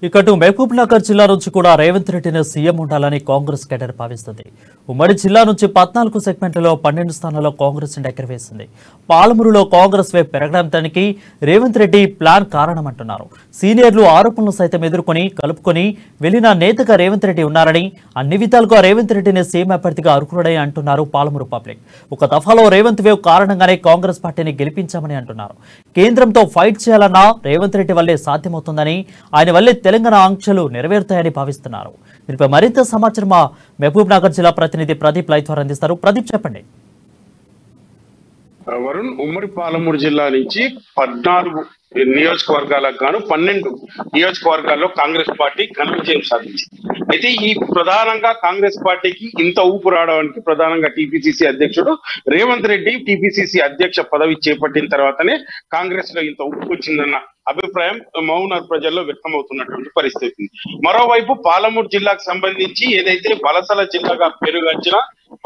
ఇకటు మహబూబ్ నగర్ జిల్లా నుంచి కూడా రేవంత్ రెడ్డిని సీఎం ఉండాలని కాంగ్రెస్ కేడర్ భావిస్తుంది. ఉమ్మడి జిల్లా నుంచి 14 సెగ్మెంట్లలో 12 స్థానాల్లో కాంగ్రెస్ ఎగరవేసింది. పాలమూరులో కాంగ్రెస్ వైపు పెరగడానికి రేవంత్ రెడ్డి ప్లాన్ కారణమంటున్నారు. సీనియర్లు ఆరోపణలు సైతం ఎదుర్కొని కలుపుకొని వెళ్లిన నేతగా రేవంత్ రెడ్డి ఉన్నారని, అన్ని విధాలుగా రేవంత్ రెడ్డిని సీఎం అభ్యర్థిగా అర్హుడని అంటున్నారు పాలమూరు పబ్లిక్. ఒక దఫాలో రేవంత్ వేవ్ కారణంగానే కాంగ్రెస్ పార్టీని గెలిపించామని అంటున్నారు. కేంద్రంతో ఫైట్ చేయాలన్నా రేవంత్ రెడ్డి వల్లే సాధ్యమవుతుందని, ఆయన వల్లే తెలంగాణ ఆంక్షలు నెరవేరుతాయని భావిస్తున్నారు. దీనిపై మరింత సమాచారం మా మహబూబ్ నగర్ జిల్లా ప్రతినిధి ప్రదీప్ లైవ్ ద్వారా అందిస్తారు. ప్రదీప్, చెప్పండి. వరుణ్, ఉమ్మడి పాలమూరు జిల్లా నుంచి 14 నియోజకవర్గాలకు గాను 12 నియోజకవర్గాల్లో కాంగ్రెస్ పార్టీ ఘన విజయం సాధించింది. అయితే ఈ ప్రధానంగా కాంగ్రెస్ పార్టీకి ఇంత ఊపు రావడానికి ప్రధానంగా టీపీసీసీ అధ్యక్షుడు రేవంత్ రెడ్డి టీపీసీసీ అధ్యక్ష పదవి చేపట్టిన తర్వాతనే కాంగ్రెస్ లో ఇంత ఊపు వచ్చిందన్న అభిప్రాయం మహబూబ్నగర్ ప్రజల్లో వ్యక్తమవుతున్నటువంటి పరిస్థితి. మరోవైపు పాలమూరు జిల్లాకు సంబంధించి ఏదైతే వలసల జిల్లాగా పేరుగాంచిన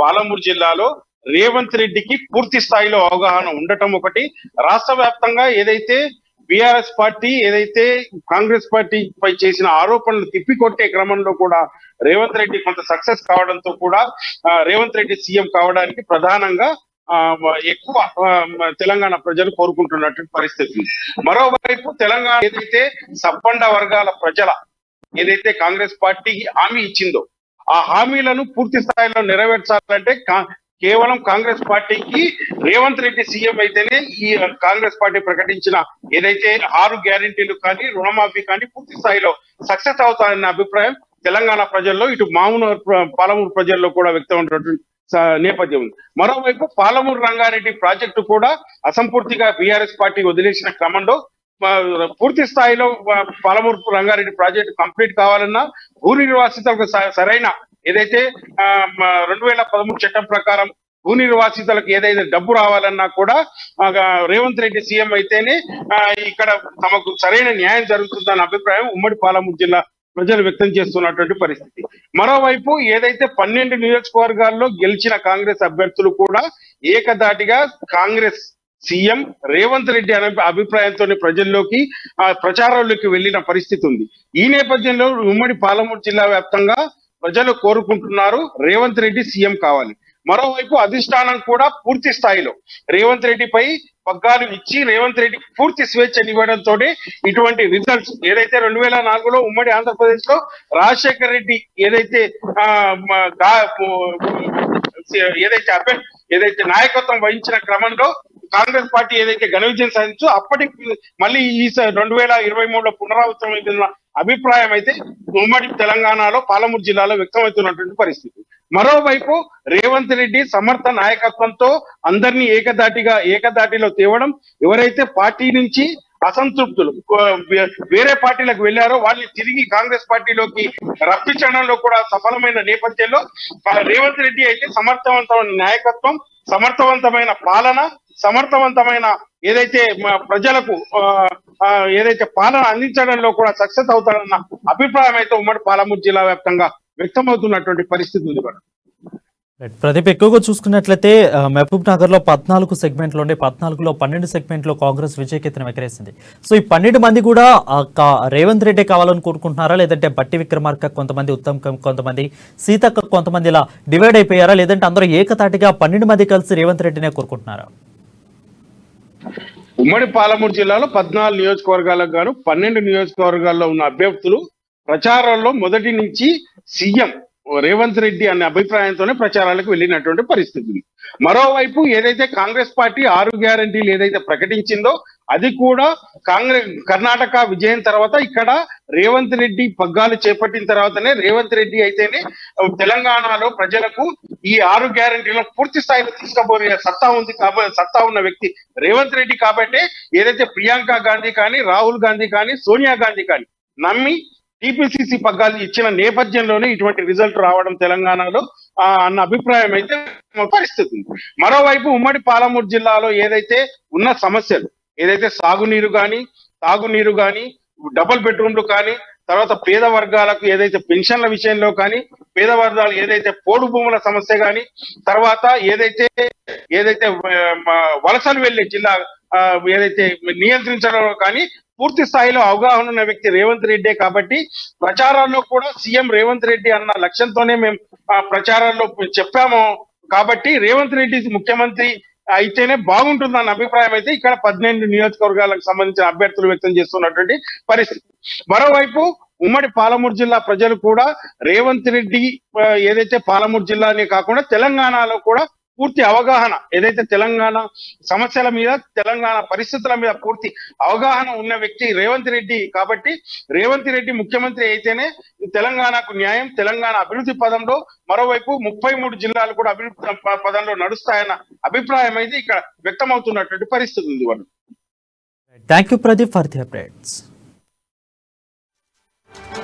పాలమూరు జిల్లాలో రేవంత్ రెడ్డికి పూర్తి స్థాయిలో అవగాహన ఉండటం ఒకటి, రాష్ట్ర వ్యాప్తంగా ఏదైతే బీఆర్ఎస్ పార్టీ ఏదైతే కాంగ్రెస్ పార్టీ పై చేసిన ఆరోపణలు తిప్పికొట్టే క్రమంలో కూడా రేవంత్ రెడ్డి కొంత సక్సెస్ కావడంతో కూడా రేవంత్ రెడ్డి సీఎం కావడానికి ప్రధానంగా ఎక్కువ తెలంగాణ ప్రజలు కోరుకుంటున్నటువంటి పరిస్థితి. మరోవైపు తెలంగాణ ఏదైతే సబ్బండ వర్గాల ప్రజల ఏదైతే కాంగ్రెస్ పార్టీ హామీ ఇచ్చిందో ఆ హామీలను పూర్తి స్థాయిలో నెరవేర్చాలంటే కేవలం కాంగ్రెస్ పార్టీకి రేవంత్ రెడ్డి సీఎం అయితేనే ఈ కాంగ్రెస్ పార్టీ ప్రకటించిన ఏదైతే 6 గ్యారెంటీలు కానీ రుణమాఫీ కానీ పూర్తి స్థాయిలో సక్సెస్ అవుతారన్న అభిప్రాయం తెలంగాణ ప్రజల్లో, ఇటు పాలమూరు ప్రజల్లో కూడా వ్యక్తం ఉన్నటువంటి నేపథ్యం ఉంది. మరోవైపు పాలమూరు రంగారెడ్డి ప్రాజెక్టు కూడా అసంపూర్తిగా బీఆర్ఎస్ పార్టీ వదిలేసిన క్రమంలో పూర్తి స్థాయిలో పాలమూరు రంగారెడ్డి ప్రాజెక్టు కంప్లీట్ కావాలన్నా భూ నిర్వాసితులకు సరైన ఏదైతే 2013 చట్టం ప్రకారం భూ నిర్వాసితులకు ఏదైతే డబ్బు రావాలన్నా కూడా రేవంత్ రెడ్డి సీఎం అయితేనే ఇక్కడ తమకు సరైన న్యాయం జరుగుతుందన్న అభిప్రాయం ఉమ్మడి పాలమూరు జిల్లా ప్రజలు వ్యక్తం చేస్తున్నటువంటి పరిస్థితి. మరోవైపు ఏదైతే 12 నియోజకవర్గాల్లో గెలిచిన కాంగ్రెస్ అభ్యర్థులు కూడా ఏకదాటిగా కాంగ్రెస్ సీఎం రేవంత్ రెడ్డి అనే అభిప్రాయంతో ప్రజల్లోకి ప్రచారంలోకి వెళ్లిన పరిస్థితి ఉంది. ఈ నేపథ్యంలో ఉమ్మడి పాలమూరు జిల్లా వ్యాప్తంగా ప్రజలు కోరుకుంటున్నారు రేవంత్ రెడ్డి సీఎం కావాలి. మరోవైపు అధిష్టానం కూడా పూర్తి స్థాయిలో రేవంత్ రెడ్డిపై పగ్గాలు ఇచ్చి రేవంత్ రెడ్డికి పూర్తి స్వేచ్ఛనివ్వడంతో ఇటువంటి రిజల్ట్స్ ఏదైతే 2004లో ఉమ్మడి ఆంధ్రప్రదేశ్ లో రాజశేఖర్ రెడ్డి ఏదైతే నాయకత్వం వహించిన క్రమంలో కాంగ్రెస్ పార్టీ ఏదైతే ఘన విజయం సాధించో అప్పటికి మళ్ళీ ఈ 2023లో పునరావృతమైన అభిప్రాయం అయితే ఉమ్మడి తెలంగాణలో పాలమూరు జిల్లాలో వ్యక్తమవుతున్నటువంటి పరిస్థితి. మరోవైపు రేవంత్ రెడ్డి సమర్థ నాయకత్వంతో అందరినీ ఏకదాటిలో తేవడం, ఎవరైతే పార్టీ నుంచి అసంతృప్తులు వేరే పార్టీలకు వెళ్లారో వాళ్ళని తిరిగి కాంగ్రెస్ పార్టీలోకి రప్పించడంలో కూడా సఫలమైన నేపథ్యంలో రేవంత్ రెడ్డి అయితే సమర్థవంతమైన నాయకత్వం, సమర్థవంతమైన పాలన, సమర్థవంతమైన ఏదైతే ప్రజలకు ఏదైతే పాలన అందించడంలో కూడా సక్సెస్ అవుతారన్న అభిప్రాయం అయితే ఉమ్మడి పాలమూరు జిల్లా వ్యాప్తంగా వ్యక్తమవుతున్నటువంటి పరిస్థితి ఉంది. ప్రదీప్, ఎక్కువగా చూసుకున్నట్లయితే మహబూబ్ నగర్ లో 14 సెగ్మెంట్లోనే 14లో 12 సెగ్మెంట్లో కాంగ్రెస్ విజయకేతనం ఎగరేసింది. సో ఈ 12 మంది కూడా రేవంత్ రెడ్డి కావాలని కోరుకుంటున్నారా, లేదంటే బట్టి విక్రమార్క కొంతమంది, ఉత్తమ్ కొంతమంది, సీతక్క కొంతమంది ఇలా డివైడ్ అయిపోయారా, లేదంటే అందరూ ఏకతాటిగా 12 మంది కలిసి రేవంత్ రెడ్డినే కోరుకుంటున్నారా? ఉమ్మడి పాలమూరు జిల్లాలో 14 నియోజకవర్గాలకు గాను 12 నియోజకవర్గాల్లో ఉన్న అభ్యర్థులు ప్రచారంలో మొదటి నుంచి సీఎం రేవంత్ రెడ్డి అనే అభిప్రాయంతోనే ప్రచారాలకు వెళ్ళినటువంటి పరిస్థితి. మరోవైపు ఏదైతే కాంగ్రెస్ పార్టీ 6 గ్యారెంటీలు ఏదైతే ప్రకటించిందో అది కూడా కర్ణాటక విజయం తర్వాత ఇక్కడ రేవంత్ రెడ్డి పగ్గాలు చేపట్టిన తర్వాతనే రేవంత్ రెడ్డి అయితేనే తెలంగాణలో ప్రజలకు ఈ 6 గ్యారెంటీలను పూర్తి స్థాయిలో తీసుకుపోయే సత్తా ఉన్న వ్యక్తి రేవంత్ రెడ్డి. కాబట్టి ఏదైతే ప్రియాంక గాంధీ కానీ, రాహుల్ గాంధీ కానీ, సోనియా గాంధీ కానీ నమ్మి టీపీసీసీ పగ్గాలు ఇచ్చిన నేపథ్యంలోనే ఇటువంటి రిజల్ట్ రావడం తెలంగాణలో అన్న అభిప్రాయం అయితే పరిస్థితి ఉంది. మరోవైపు ఉమ్మడి పాలమూరు జిల్లాలో ఏదైతే ఉన్న సమస్యలు ఏదైతే సాగునీరు కానీ, తాగునీరు కానీ, డబుల్ బెడ్రూమ్లు కానీ, తర్వాత పేద వర్గాలకు ఏదైతే పెన్షన్ల విషయంలో కానీ, పేద వర్గాలు ఏదైతే పోడు భూముల సమస్య కానీ, తర్వాత ఏదైతే వలసలు వెళ్లే ఏదైతే నియంత్రించడంలో కానీ పూర్తి స్థాయిలో అవగాహన ఉన్న వ్యక్తి రేవంత్ రెడ్డే కాబట్టి ప్రచారాల్లో కూడా సీఎం రేవంత్ రెడ్డి అన్న లక్ష్యంతోనే మేము ప్రచారాల్లో చెప్పాము కాబట్టి రేవంత్ రెడ్డి ముఖ్యమంత్రి అయితేనే బాగుంటుందన్న అభిప్రాయం అయితే ఇక్కడ 18 నియోజకవర్గాలకు సంబంధించిన అభ్యర్థులు వ్యక్తం చేస్తున్నటువంటి పరిస్థితి. మరోవైపు ఉమ్మడి పాలమూరు జిల్లా ప్రజలు కూడా రేవంత్ రెడ్డి ఏదైతే పాలమూరు జిల్లానే కాకుండా తెలంగాణలో కూడా పూర్తి అవగాహన ఏదైతే తెలంగాణ సమస్యల మీద తెలంగాణ పరిస్థితుల మీద పూర్తి అవగాహన ఉన్న వ్యక్తి రేవంత్ రెడ్డి కాబట్టి రేవంత్ రెడ్డి ముఖ్యమంత్రి అయితేనే తెలంగాణకు న్యాయం, తెలంగాణ అభివృద్ధి పదంలో మరోవైపు 33 జిల్లాలు కూడా అభివృద్ధి పదంలో నడుస్తాయన్న అభిప్రాయం అయితే ఇక్కడ వ్యక్తమవుతున్నటువంటి పరిస్థితి ఉంది. Thank you Pradeep for the updates.